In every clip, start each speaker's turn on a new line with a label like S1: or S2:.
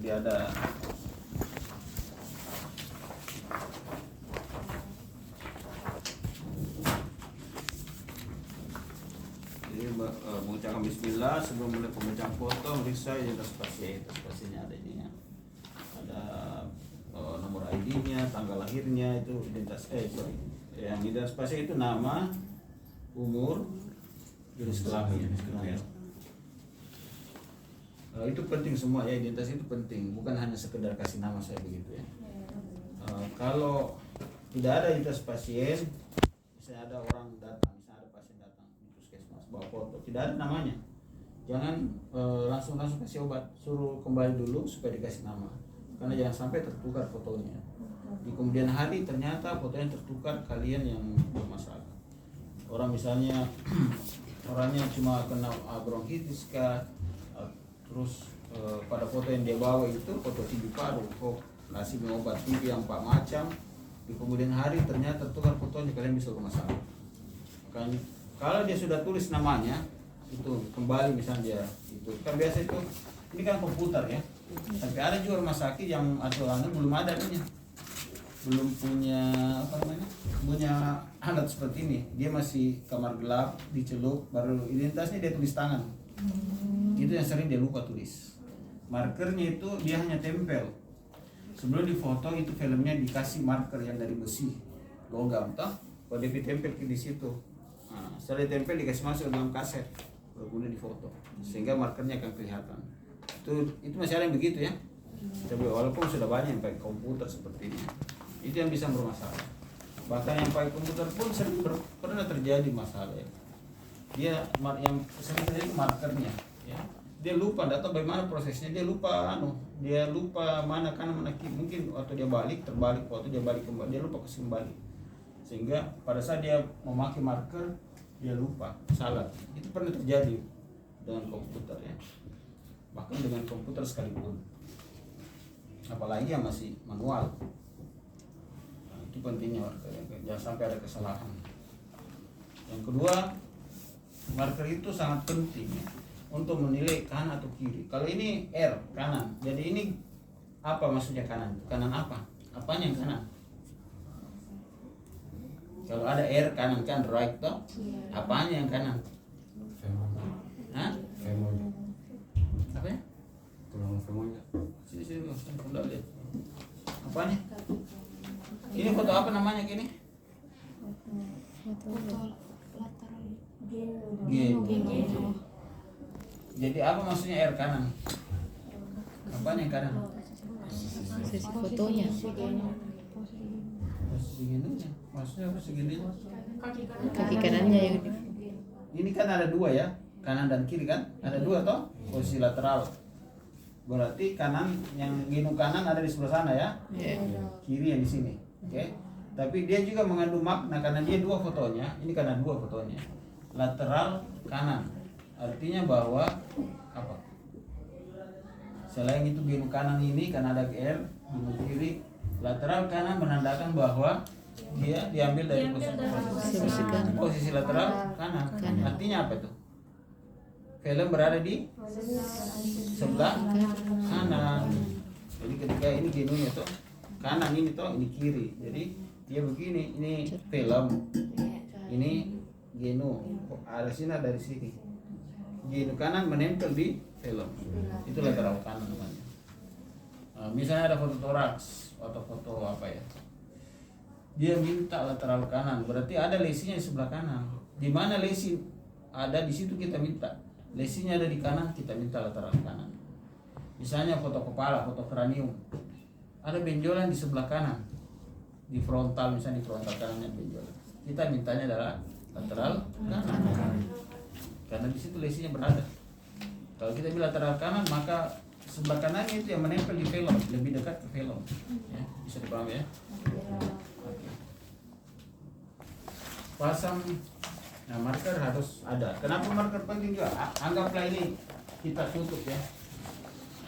S1: Jadi ada mengucapkan bismillah sebelum mulai pemecahan foto, meriksa identitas pasien. Identitas pasiennya ada ininya, ada nomor ID-nya, tanggal lahirnya, itu identitas yang identitas pasien itu nama, umur, jenis kelamin. Itu penting semua ya, identitas itu penting, bukan hanya sekedar kasih nama saya begitu ya. Kalau tidak ada identitas pasien, misalnya ada orang datang, misalnya ada pasien datang di puskesmas bawa foto, tidak ada namanya, jangan langsung kasih obat, suruh kembali dulu supaya dikasih nama, karena jangan sampai tertukar fotonya. Di kemudian hari ternyata fotonya tertukar, kalian yang bermasalah. Orang misalnya orangnya cuma kena bronkitis kah, terus pada foto yang dia bawa itu foto TB paru, kasih minum obat TB yang 4 macam, di kemudian hari ternyata tertukar fotonya, kalian bisa bermasalah. Kalau dia sudah tulis namanya itu kembali, misalnya dia itu kan biasa itu, ini kan komputer ya, tapi ada juga rumah sakit yang aturannya belum ada punya, belum punya punya alat seperti ini, dia masih kamar gelap, dicelup, baru identitasnya dia tulis tangan. Itu yang sering dia lupa tulis. Markernya itu dia hanya tempel. Sebelum difoto itu filmnya dikasih marker yang dari besi, logam toh, kalau dia ditempel di situ. Nah, setelah ditempel dikasih masuk dalam kaset, baru kemudian difoto, sehingga markernya akan kelihatan. Itu masih ada yang begitu ya. Tapi walaupun sudah banyak yang pakai komputer seperti ini, itu yang bisa bermasalah. Bahkan yang pakai komputer pun sering pernah terjadi masalah ya. Dia yang sering terjadi markernya ya, dia lupa, tidak tahu bagaimana prosesnya, dia lupa mana kanan mana kiri, mungkin waktu dia terbalik foto, dia balik kembali, dia lupa kasih kembali, sehingga pada saat dia memakai marker dia lupa, salah. Itu pernah terjadi dengan komputer ya, bahkan dengan komputer sekalipun, apalagi yang masih manual. Nah, itu pentingnya marker, jangan sampai ada kesalahan. Yang kedua, marker itu sangat penting ya, untuk menilai kanan atau kiri. Kalau ini R kanan, jadi ini apa maksudnya kanan? Kanan apa? Apanya yang kanan? Kalau ada R kanan kan right toh? Apanya yang kanan? Hah? Apa ya?
S2: Tulang femonya.
S1: Sini lihat. Apanya? Ini foto apa namanya gini? Gen. Jadi apa maksudnya R kanan? Apanya yang kanan?
S3: Sisi fotonya.
S1: Posisi gininya. Maksudnya apa segininya?
S3: Kaki kanannya yang
S1: Ini kan ada dua ya, kanan dan kiri kan? Ada dua toh? Posisi lateral. Berarti kanan yang ginu kanan ada di sebelah sana ya? Kiri yang di sini. Oke. Tapi dia juga mengandung makna karena dia dua fotonya. Ini karena dua fotonya. Lateral kanan. Artinya bahwa apa? Selain itu genu kanan ini karena ada GR, genu kiri, lateral kanan menandakan bahwa dia diambil dari posisi lateral kanan. Artinya apa itu? Film berada di sebelah kanan. Jadi ketika ini genunya tuh kanan, ini tuh ini kiri. Jadi dia begini, ini film, ini genu. Ada sini dari sini. Genu kanan menempel di film, itu lateral kanan namanya. Misalnya ada foto toraks atau foto apa ya, dia minta lateral kanan, berarti ada lesinya di sebelah kanan. Di mana lesi ada di situ kita minta, lesinya ada di kanan kita minta lateral kanan. Misalnya foto kepala, foto kranium, ada benjolan di sebelah kanan, di frontal, misalnya di frontal kanannya benjolan, kita mintanya adalah lateral kanan. Karena di situ lesinya berada. Kalau kita bilang lateral kanan, maka sebelah kanannya itu yang menempel di film, lebih dekat ke film. Ya, bisa dipahami ya? Oke. Pasang, nah marker harus ada. Kenapa marker penting juga? Anggaplah ini kita tutup ya,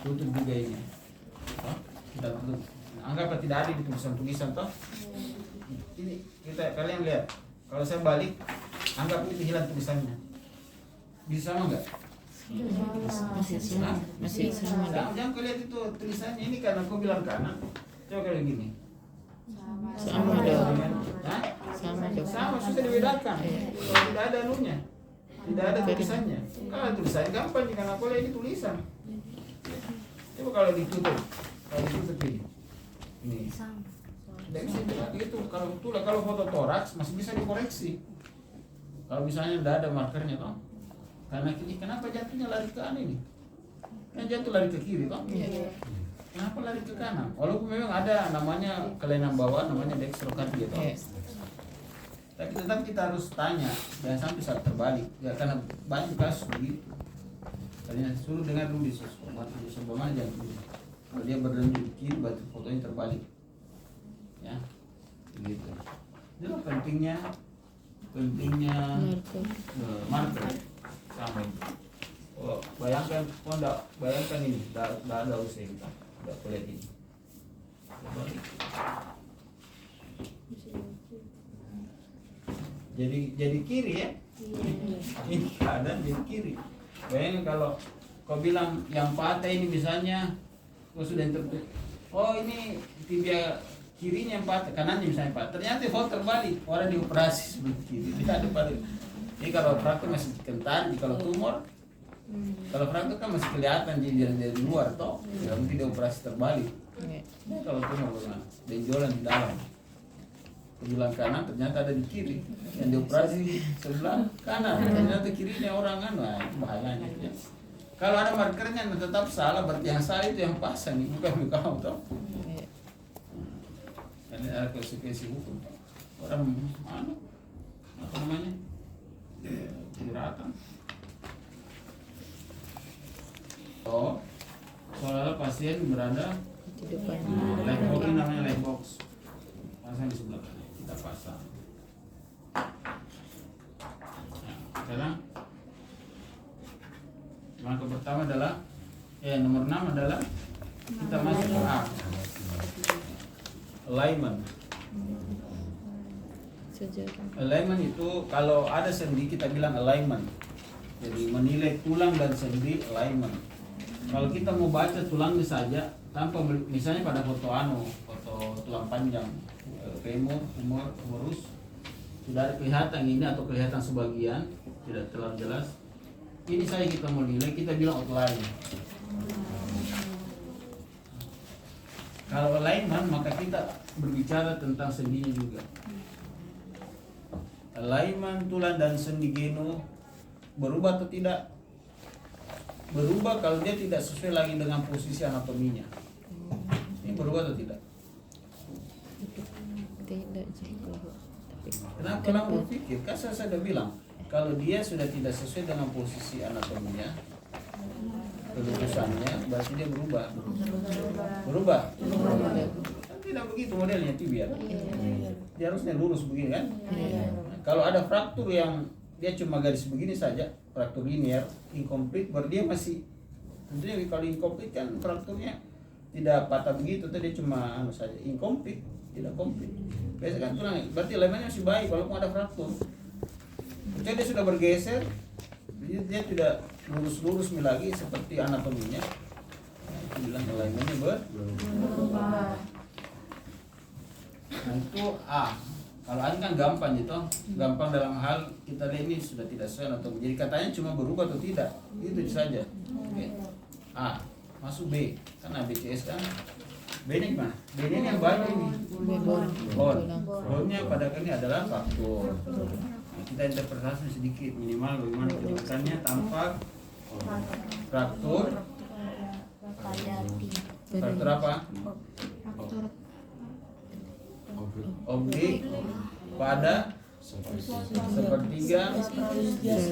S1: tutup juga ini. Kita tutup. Anggaplah tidak ada di tulisan-tulisan toh. Ini kalian lihat. Kalau saya balik, anggap itu hilang tulisannya. Bisa sama enggak?
S3: Masih sama. Masih sama dong.
S1: Jangan kau lihat itu tulisannya ini karena kau bilang kanan. Coba kayak gini.
S3: Sama dong.
S1: Hah?
S3: Sama dong.
S1: Sama, susah dibedakan. Tidak ada anunya, tidak ada tulisannya. Kalau tulisannya gampang, karena aku lihat ini tulisan. Coba kalau ditutup ini. Tidak bisa bilang itu. Kalau tulis, kalau foto toraks masih bisa dikoreksi. Kalau misalnya tidak ada markernya toh, karena ini kenapa jatuhnya lari ke kanan ini? Kan jatuh lari ke kiri toh? Kenapa lari ke kanan? Walaupun memang ada namanya kelainan bawah, namanya dextrocardia toh. Tapi tetap kita harus tanya, jangan sampai saat terbalik. Ya karena banyak kasus begitu. Tadinya suruh dengar dulu di sebelum aja. Kalau dia berlanjut kiri, berarti fotonya terbalik. Ya, begitu. Itulah pentingnya marker sama itu. Oh, bayangkan, bayangkan ini, tidak ada usia kita, tidak kulihat ini. Terbalik. Jadi kiri ya. Ini keadaan jadi kiri. Bayangkan kalau kau bilang yang patah ini misalnya kau sudah interpret, oh ini tibia kirinya yang patah, kanannya misalnya patah. Ternyata foto terbalik, orang dioperasi sebelah kiri. Tidak ada balik. Jadi kalau fraktur masih kental, kalau tumor, kalau fraktur kan masih kelihatan jadi dari luar toh, tidak mungkin dioperasi terbalik. Ini kalau tumor bagaimana? Benjolan di dalam. Bilang kanan ternyata ada di kiri, yang dioperasi sebelah kanan ternyata kirinya orang kan, wah itu bahayanya ya. Kalau ada markernya tetap salah, berarti yang salah itu yang pasang, bukan kamu toh. Ini ada konsekuensi hukum. Orang apa namanya, keberatan. Oh, soalnya pasien berada
S3: Di depan.
S1: light box, ini namanya light box, pasang di sebelah kanan. Kita pasang. Nah, sekarang langkah pertama adalah nomor 6 adalah kita masuk ke A, alignment. Alignment itu kalau ada sendi kita bilang alignment. Jadi menilai tulang dan sendi alignment. Kalau kita mau baca tulangnya saja tanpa misalnya pada foto foto tulang panjang, femur, humerus, sudah ada kelihatan ini atau kelihatan sebagian, tidak terlalu jelas. Ini saja kita mau nilai, kita bilang outline. Kalau alignment maka kita berbicara tentang sendinya juga. Alignment tulang dan sendi genu berubah atau tidak? Berubah kalau dia tidak sesuai lagi dengan posisi anatominya. Ini berubah atau tidak?
S3: Tidak.
S1: Kenapa kamu berpikir? Kan saya sudah bilang, kalau dia sudah tidak sesuai dengan posisi anatominya, kelurusannya, berarti dia berubah. Berubah? Kan tidak begitu modelnya tibia. Dia harusnya lurus begini kan? Kalau ada fraktur yang dia cuma garis begini saja, fraktur linear, incomplete, baru dia masih, tentunya kalau incomplete kan frakturnya tidak patah begitu, dia cuma saja incomplete, tidak komplit. Biasa kan tulang, berarti elemennya masih baik walaupun ada fraktur. Kecuali dia sudah bergeser, dia tidak lurus-lurus lagi seperti anatominya. Nah, itu bilang elemennya berubah. Nah itu A. Kalau A kan gampang gitu, gampang dalam hal kita lihat ini sudah tidak sesuai anatomi. Jadi katanya cuma berubah atau tidak, itu saja. Oke. A. Masuk B, kan ABCS kan. B ini gimana? B ini yang baru ini. Bone-nya pada kali adalah fraktur. Nah, kita interpretasi sedikit minimal bagaimana penjelasannya tampak fraktur. Fraktur apa? Oblik pada sepertiga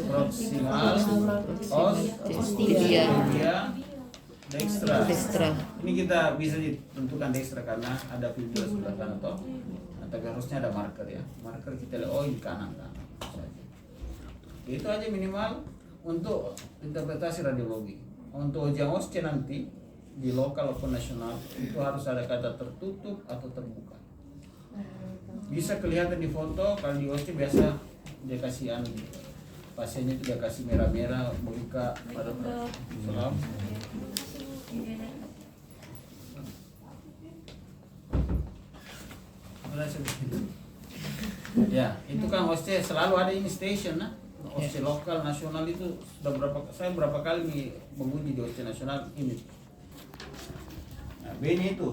S1: proksimal os tibia dextra. Ini kita bisa ditentukan dextra karena ada video sebelah kanan toh. Tapi harusnya ada marker ya. Marker kita lihat, oh ini kanan. Itu aja minimal untuk interpretasi radiologi. Untuk ujian OSCE nanti di lokal maupun nasional itu harus ada kata tertutup atau terbuka. Bisa kelihatan di foto, kalau di OSCE biasa dia kasih pasiennya itu dia kasih merah-merah buka pada salam. Ya, itu kan OSCE selalu ada ini station nah. OSCE lokal nasional itu sudah saya berapa kali nih menguji di OSCE nasional ini. Nah, B-nya itu.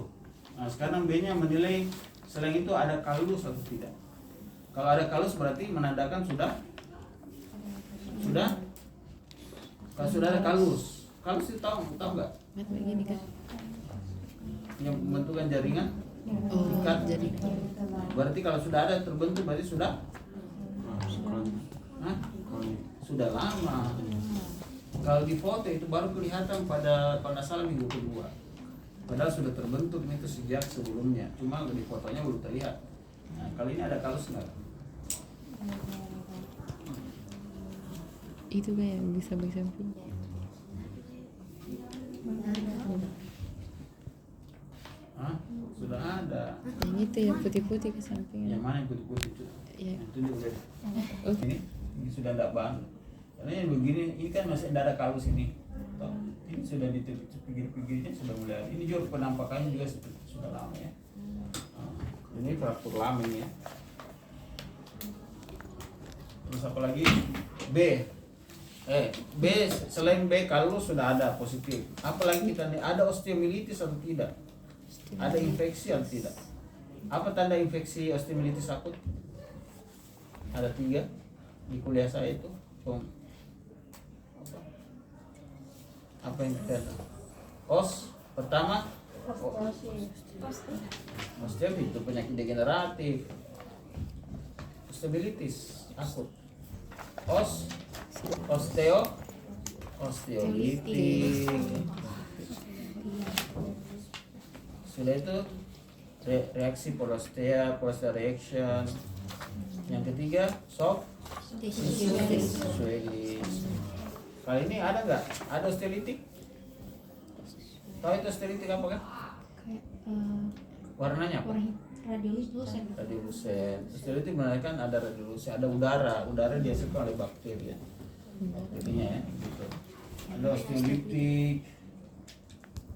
S1: Nah, sekarang B-nya menilai selain itu ada kalus atau tidak. Kalau ada kalus berarti menandakan sudah. Kalau sudah ada kalus. Kalus itu tahu nggak?
S3: Begini kan.
S1: Yang membentukkan jaringan.
S3: Oh,
S1: Ikat.
S3: jadi
S1: Berarti kalau sudah ada terbentuk berarti sudah. Hah? Sudah lama. Kalau di foto itu baru kelihatan pada salah minggu kedua. Padahal sudah terbentuk itu sejak sebelumnya. Cuma di fotonya belum terlihat. Nah, kali ini ada kalus nggak?
S3: itu kan yang bisa samping.
S1: Hah? Sudah ada.
S3: Yang itu yang putih-putih ke samping.
S1: Yang mana yang putih-putih itu?
S3: Iya.
S1: Itu dia udah.
S3: Oh.
S1: Ini sudah tidak bahan. Karena yang begini, ini kan masih tidak ada kalus ini. Toh, ini sudah di pinggir-pinggirnya sudah mulai. Ini juga penampakannya juga sudah lama ya. Ini fraktur lamin ya. Terus apa lagi? B. B selain B kalus sudah ada positif. Apalagi kita nih ada osteomilitis atau tidak? Ada infeksi atau tidak? Apa tanda infeksi osteomilitis akut? Ada 3 di kuliah saya itu. Apa yang kita tahu? Pertama osteo itu penyakit degeneratif. Osteomilitis akut. Osteolitik. Sudah itu reaksi porostea reaction. Yang ketiga soft swelling. Kali ini ada nggak? Ada osteolitik? Tahu itu osteolitik apa kan? Warnanya apa?
S2: Radiolucent.
S1: Radiolucent. Osteolitik menandakan ada radiolucent, ada udara. Udara dihasilkan oleh bakteri ya. Bakterinya ya, gitu. Ada osteolitik.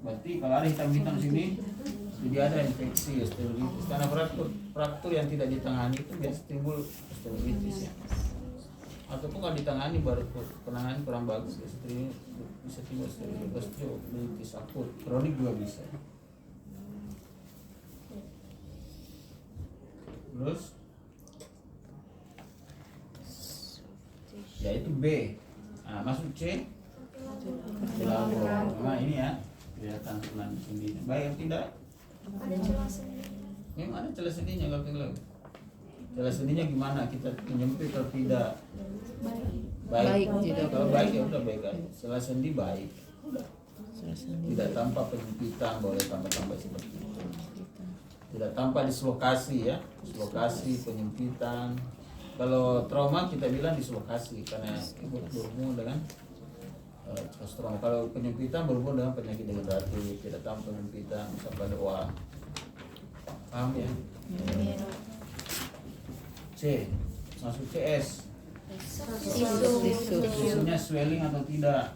S1: Berarti kalau ada hitam-hitam sini, jadi ada infeksi osteolitis. Karena fraktur yang tidak ditangani itu biasa timbul osteolitis ya. Ataupun kalau ditangani baru penanganan kurang bagus, bisa timbul osteolitis akut. Kronik juga bisa. Terus ya itu B. Nah, masuk C. Nah ini ya kelihatan pelan sendinya. Baik atau tidak?
S2: Ada celah sendi.
S1: Memang ada celah sendinya kalau tidak. Celah sendinya gimana? Kita menyempit atau tidak? Baik.
S3: Tidak.
S1: Kalau baik ya udah baik aja. Celah sendi baik.
S3: Selesai.
S1: Tidak tampak penyempitan, boleh tambah-tambah seperti itu. Tidak tampak dislokasi ya, dislokasi, penyempitan. Kalau trauma kita bilang dislokasi karena berhubungan dengan trauma. Kalau penyempitan berhubungan dengan penyakit degeneratif, tidak tampak penyempitan sampai doa. Paham ya? C, masuk CS. Tisunya swelling atau tidak?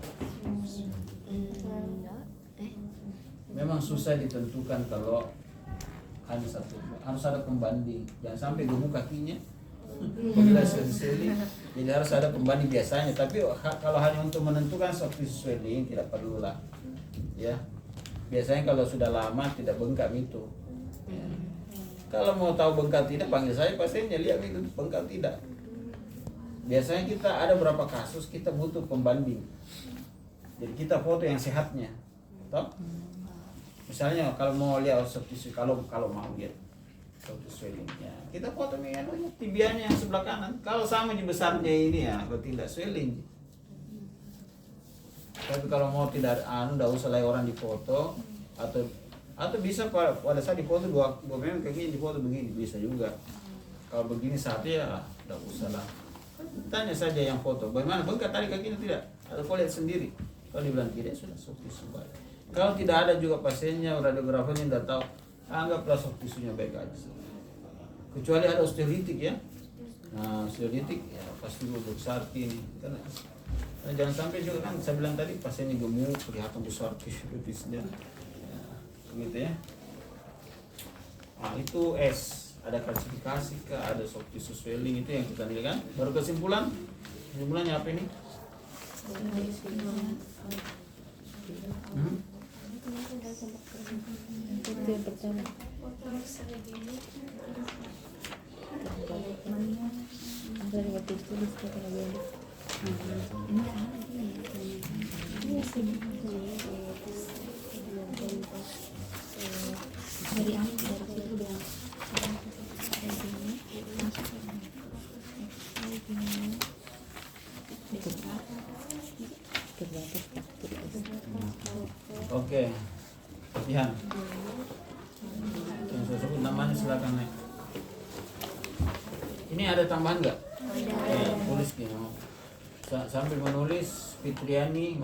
S1: Memang susah ditentukan kalau hanya satu, harus ada pembanding. Jangan sampai gemuk kakinya bila swelling, jadi harus ada pembanding biasanya. Tapi kalau hanya untuk menentukan soft tissue swelling tidak perlu lah, ya. Biasanya kalau sudah lama tidak bengkak itu. Ya. Kalau mau tahu bengkak tidak, panggil saya pasiennya, lihat itu bengkak tidak. Biasanya kita ada berapa kasus kita butuh pembanding. Jadi kita foto yang sehatnya, toh? Misalnya kalau mau lihat soft tissue, kalau mau lihat soft tissue swellingnya, kita foto tibianya yang sebelah kanan. Kalau sama besarnya ini ya, berarti tidak swelling. Tapi kalau mau tidak tidak usah lah orang difoto atau bisa pada saat difoto dua memang kayak gini difoto begini bisa juga. Kalau begini satu ya tidak usah lah. Tanya saja yang foto, bagaimana bengkak tadi kakinya tidak? Atau kau lihat sendiri? Kalau dibilang tidak sudah soft tissue baik. Kalau tidak ada juga pasiennya, radiografernya tidak tahu, anggaplah soft tissue-nya baik aja. Kecuali ada osteolitik ya. Nah sudah ditik ya pasti dulu Sakti nih karena jangan sampai juga kan saya bilang tadi pasiennya gemuk kelihatan besar tiroidisnya ya, begitu ya. Nah itu S ada kalsifikasi kah, ada soft tissue swelling, itu yang kita nilai kan. Baru kesimpulannya apa ini?
S3: Itu yang pertama. Dari waktu tulis kata lagi.
S2: Dari anak dari situ udah
S3: Terbatas takut.
S1: Oke, Ihan. Yang saya sebut namanya silakan naik. Ini ada tambahan nggak? Tulis nih. Sambil menulis Fitriani.